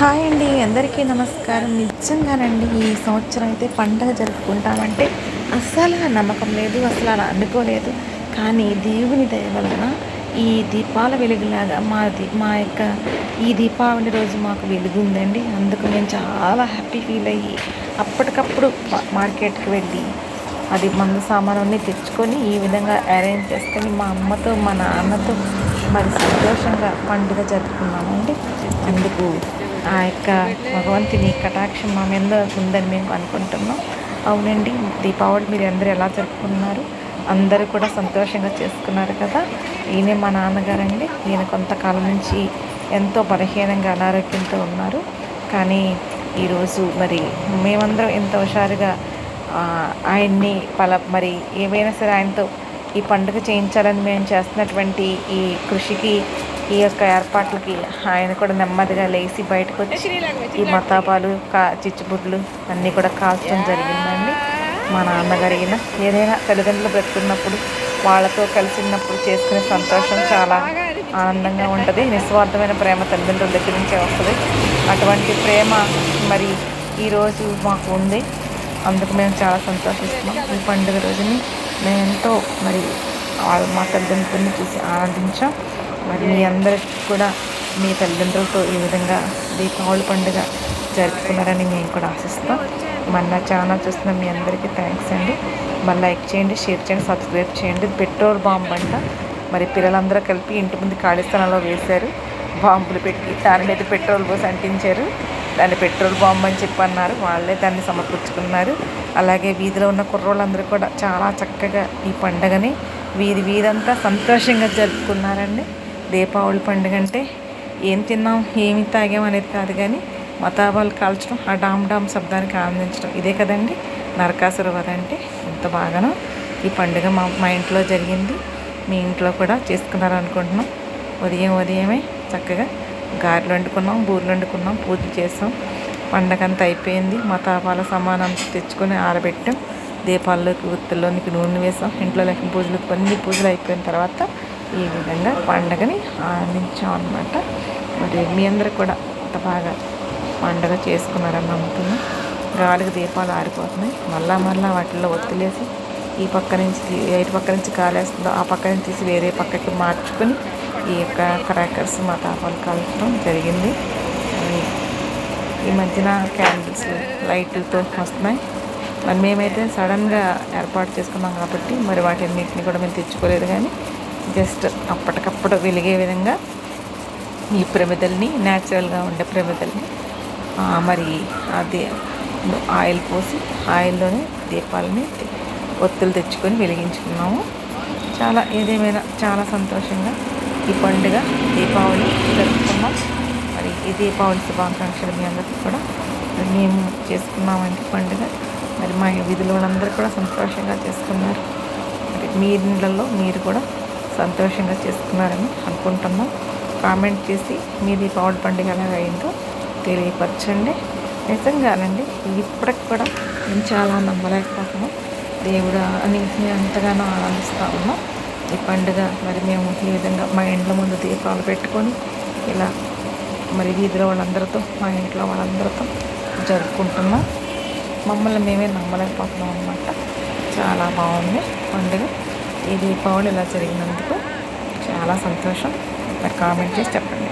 Hi అండి, అందరికీ నమస్కారం. నిజంగానండి ఈ సంవత్సరం అయితే పండగ జరుపుకుంటామంటే అస్సలు నమ్మకం లేదు, అసలు అలా అనుకోలేదు. కానీ దేవుని దయ వలన ఈ దీపాల వెలుగులాగా మా యొక్క ఈ దీపావళి రోజు మాకు వెలుగుందండి. అందుకు మేము చాలా హ్యాపీ ఫీల్ అయ్యి అప్పటికప్పుడు మార్కెట్కి వెళ్ళి అది మందు సామాను తెచ్చుకొని ఈ విధంగా అరేంజ్ చేసుకొని మా అమ్మతో మా నాన్నతో మరి సంతోషంగా పండుగ జరుపుకున్నామండి. అందుకు ఆ యొక్క భగవంతుని కటాక్షం మా మీద ఉందని మేము అనుకుంటున్నాం. అవునండి, దీపావళి మీరు అందరూ ఎలా జరుపుకున్నారు? అందరూ కూడా సంతోషంగా చేసుకున్నారు కదా. ఈయనే మా నాన్నగారండి. ఈయన కొంతకాలం నుంచి ఎంతో బలహీనంగా అనారోగ్యంతో ఉన్నారు. కానీ ఈరోజు మరి మేమందరం ఎంతో హుషారుగా ఆయన్ని మరి ఏమైనా సరే ఆయనతో ఈ పండుగ చేయించాలని మేము చేస్తున్నటువంటి ఈ కృషికి, ఈ యొక్క ఏర్పాట్లకి ఆయన కూడా నెమ్మదిగా లేచి బయటకు వచ్చి ఈ మతాపాలు చిచ్చుబుడ్లు అన్నీ కూడా కాల్చడం జరిగిందండి. మా నాన్నగారు ఏదైనా తల్లిదండ్రులు బ్రతుకున్నప్పుడు వాళ్ళతో కలిసినప్పుడు చేసుకునే సంతోషం చాలా ఆనందంగా ఉంటుంది. నిస్వార్థమైన ప్రేమ తల్లిదండ్రుల దగ్గర నుంచే వస్తుంది. అటువంటి ప్రేమ మరి ఈరోజు మాకు ఉంది. అందుకు మేము చాలా సంతోషిస్తున్నాం. ఈ పండుగ రోజుని మేము ఎంతో మరి మా తల్లిదండ్రులను చూసి ఆనందించాం. మరి మీ అందరికి కూడా మీ తల్లిదండ్రులతో ఈ విధంగా దీపావళి పండుగ జరుపుకున్నారని మేము కూడా ఆశిస్తాం. మన ఛానల్ చూస్తున్న మీ అందరికీ థ్యాంక్స్ అండి. మళ్ళీ లైక్ చేయండి, షేర్ చేయండి, సబ్స్క్రైబ్ చేయండి. పెట్రోల్ బాంబు అంట. మరి పిల్లలందరూ కలిపి ఇంటి ముందు ఖాళీ స్థలంలో వేశారు. బాంబులు పెట్టి దాని మీద పెట్రోల్ పోసి అంటించారు. దాన్ని పెట్రోల్ బాంబు అని చెప్పి అన్నారు. వాళ్ళే దాన్ని సమర్పించుకున్నారు. అలాగే వీధిలో ఉన్న కుర్రోళ్ళందరూ కూడా చాలా చక్కగా ఈ పండుగని వీధంతా సంతోషంగా జరుపుకున్నారండి. దీపావళి పండుగ అంటే ఏం తిన్నాం ఏమి తాగాం అనేది కాదు, కానీ మతాబాలు కాల్చడం, ఆ డామ్ డామ్ శబ్దానికి ఆనందించడం, ఇదే కదండి నరకాసుర వధ అంటే. ఎంత బాగానో ఈ పండుగ మా ఇంట్లో జరిగింది. మీ ఇంట్లో కూడా చేసుకున్నారనుకుంటున్నాం. ఉదయమే చక్కగా గారెలు వండుకున్నాం, బూరెలు వండుకున్నాం, పూజలు చేసాం. పండగ అంతా అయిపోయింది. మతాపాల సమానం తెచ్చుకొని ఆరబెట్టాం. దీపాల్లోకి ఉత్తుల్లోనికి నూనె వేసాం. ఇంట్లో లక్ష్మీ పూజలు కొన్ని పూజలు అయిపోయిన తర్వాత ఈ విధంగా పండగని ఆనందించాం అన్నమాట. మరి మీ అందరూ కూడా అంత బాగా పండుగ చేసుకున్నారని నమ్ముతున్నాం. గాలికి దీపాలు ఆరిపోతున్నాయి. మళ్ళా వాటిల్లో ఒత్తులేసి ఈ పక్క నుంచి ఎటు పక్క నుంచి కాలేస్తుందో ఆ పక్క నుంచి తీసి వేరే పక్కకి మార్చుకొని ఈ యొక్క క్రాకర్స్ మతాపాలు కాల్చడం జరిగింది. ఈ మధ్యన క్యాండిల్స్ లైట్లతో వస్తున్నాయి. మరి మేమైతే సడన్గా ఏర్పాటు చేసుకున్నాం కాబట్టి మరి వాటిన్నింటినీ కూడా మేము తెచ్చుకోలేదు, కానీ జస్ట్ అప్పటికప్పుడు వెలిగే విధంగా ఈ ప్రమిదల్ని, న్యాచురల్గా ఉండే ప్రమిదల్ని మరి అది ఆయిల్ పోసి ఆయిల్లోనే దీపాలని ఒత్తులు తెచ్చుకొని వెలిగించుకున్నాము. ఏదేమైనా చాలా సంతోషంగా ఈ పండుగ దీపావళి జరుపుకున్నాం. మరి ఈ దీపావళి శుభాకాంక్షలు మీ అందరికీ కూడా. మేము చేసుకున్నామండి పండుగ. మరి మా వీధిలో వాళ్ళందరూ కూడా సంతోషంగా చేసుకున్నారు. మరి మీ ఇళ్ళల్లో మీరు కూడా సంతోషంగా చేసుకున్నారని అనుకుంటున్నాం. కామెంట్ చేసి మీ దీపావళి పండుగ ఎలాగ అయిందో తెలియపరచండి. నిజంగానండి ఇప్పటికి కూడా మేము చాలా నమ్మలేకపోతున్నాం. దేవుడు అని మేము ఎంతగానో ఆనందిస్తూ ఉన్నాం. ఈ పండుగ మరి మేము ఈ విధంగా మా ఇంట్లో ముందు దీపాలు పెట్టుకొని ఇలా మరి వీధిలో వాళ్ళందరితో, మా ఇంట్లో వాళ్ళందరితో జరుపుకుంటున్నాం. మమ్మల్ని మేమే నమ్మలేకపోతున్నాం అన్నమాట. చాలా బాగుంది పండుగ. ఈ దీపావళి ఇలా జరిగినందుకు చాలా సంతోషం. కామెంట్ చేసి చెప్పండి.